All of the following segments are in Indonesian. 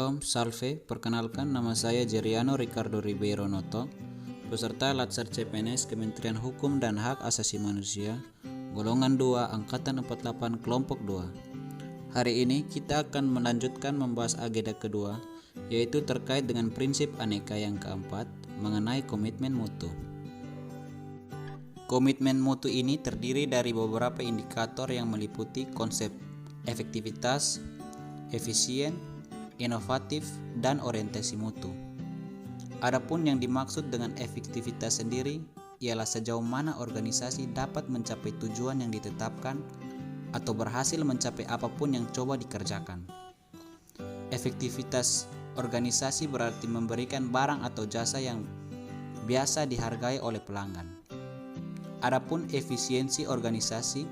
Shalom, salve, perkenalkan nama saya Jeriano Ricardo Ribeiro Noto, peserta Latsar CPNS Kementerian Hukum dan Hak Asasi Manusia, golongan 2, Angkatan 48, kelompok 2. Hari ini kita akan melanjutkan membahas agenda kedua, yaitu terkait dengan prinsip aneka yang keempat, mengenai komitmen mutu. Komitmen mutu ini terdiri dari beberapa indikator yang meliputi konsep efektivitas, efisien, inovatif, dan orientasi mutu. Adapun yang dimaksud dengan efektivitas sendiri ialah sejauh mana organisasi dapat mencapai tujuan yang ditetapkan atau berhasil mencapai apapun yang coba dikerjakan. Efektivitas organisasi berarti memberikan barang atau jasa yang biasa dihargai oleh pelanggan. Adapun efisiensi organisasi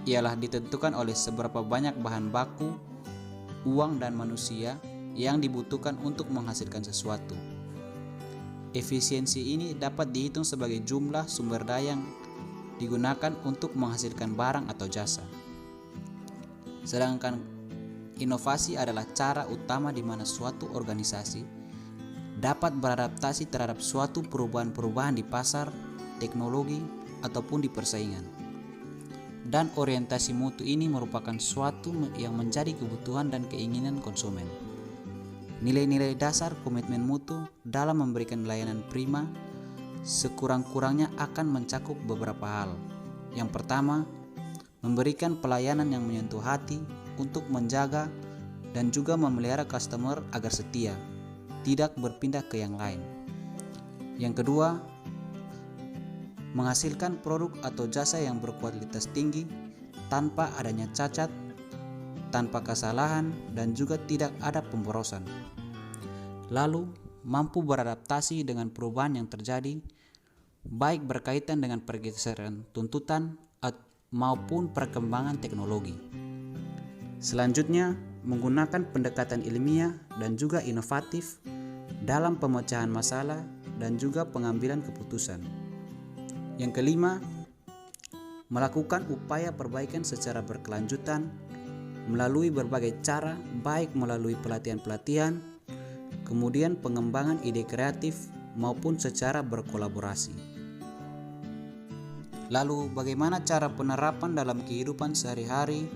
ialah ditentukan oleh seberapa banyak bahan baku, uang dan manusia yang dibutuhkan untuk menghasilkan sesuatu. Efisiensi ini dapat dihitung sebagai jumlah sumber daya yang digunakan untuk menghasilkan barang atau jasa. Sedangkan inovasi adalah cara utama di mana suatu organisasi dapat beradaptasi terhadap suatu perubahan-perubahan di pasar, teknologi, ataupun di persaingan. Dan orientasi mutu ini merupakan suatu yang menjadi kebutuhan dan keinginan konsumen. Nilai-nilai dasar komitmen mutu dalam memberikan layanan prima sekurang-kurangnya akan mencakup beberapa hal. Yang pertama, memberikan pelayanan yang menyentuh hati untuk menjaga dan juga memelihara customer agar setia, tidak berpindah ke yang lain. Yang kedua, menghasilkan produk atau jasa yang berkualitas tinggi tanpa adanya cacat, tanpa kesalahan, dan juga tidak ada pemborosan. Lalu, mampu beradaptasi dengan perubahan yang terjadi, baik berkaitan dengan pergeseran tuntutan maupun perkembangan teknologi. Selanjutnya, menggunakan pendekatan ilmiah dan juga inovatif dalam pemecahan masalah dan juga pengambilan keputusan. Yang kelima, melakukan upaya perbaikan secara berkelanjutan melalui berbagai cara, baik melalui pelatihan-pelatihan, kemudian pengembangan ide kreatif maupun secara berkolaborasi. Lalu, bagaimana cara penerapan dalam kehidupan sehari-hari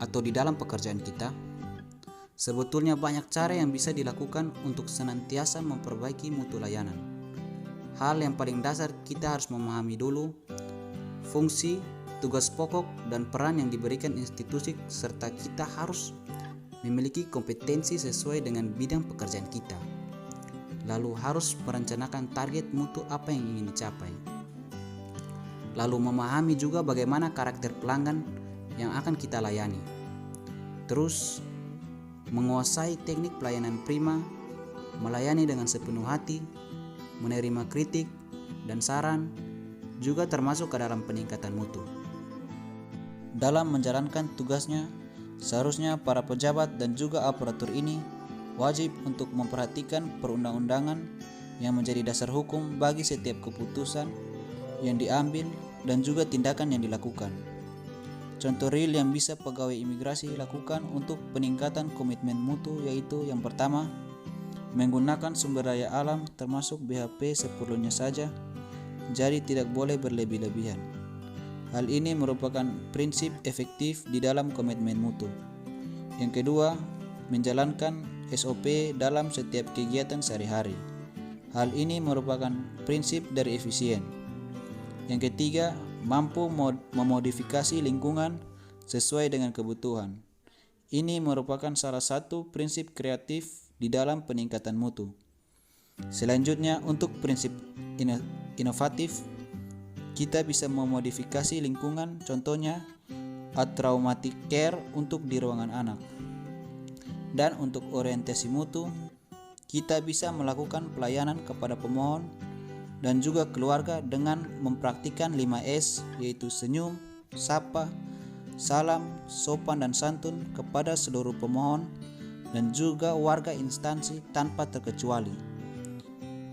atau di dalam pekerjaan kita? Sebetulnya banyak cara yang bisa dilakukan untuk senantiasa memperbaiki mutu layanan. Hal yang paling dasar, kita harus memahami dulu fungsi, tugas pokok, dan peran yang diberikan institusi, serta kita harus memiliki kompetensi sesuai dengan bidang pekerjaan kita. Lalu harus merencanakan target mutu apa yang ingin dicapai. Lalu memahami juga bagaimana karakter pelanggan yang akan kita layani. Terus menguasai teknik pelayanan prima, melayani dengan sepenuh hati, menerima kritik dan saran, juga termasuk ke dalam peningkatan mutu. Dalam menjalankan tugasnya, seharusnya para pejabat dan juga aparatur ini wajib untuk memperhatikan perundang-undangan yang menjadi dasar hukum bagi setiap keputusan yang diambil dan juga tindakan yang dilakukan. Contoh real yang bisa pegawai imigrasi lakukan untuk peningkatan komitmen mutu yaitu yang pertama, menggunakan sumber daya alam termasuk BHP seperlunya saja, jadi tidak boleh berlebih-lebihan. Hal ini merupakan prinsip efektif di dalam komitmen mutu. Yang kedua, menjalankan SOP dalam setiap kegiatan sehari-hari. Hal ini merupakan prinsip dari efisien. Yang ketiga, mampu memodifikasi lingkungan sesuai dengan kebutuhan. Ini merupakan salah satu prinsip kreatif di dalam peningkatan mutu. Selanjutnya, untuk prinsip inovatif, kita bisa memodifikasi lingkungan, contohnya traumatic care untuk di ruangan anak. Dan untuk orientasi mutu, kita bisa melakukan pelayanan kepada pemohon dan juga keluarga dengan mempraktikkan 5S, yaitu senyum, sapa, salam, sopan dan santun kepada seluruh pemohon dan juga warga instansi tanpa terkecuali.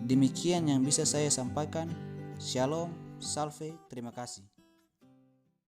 Demikian yang bisa saya sampaikan. Shalom, salve, terima kasih.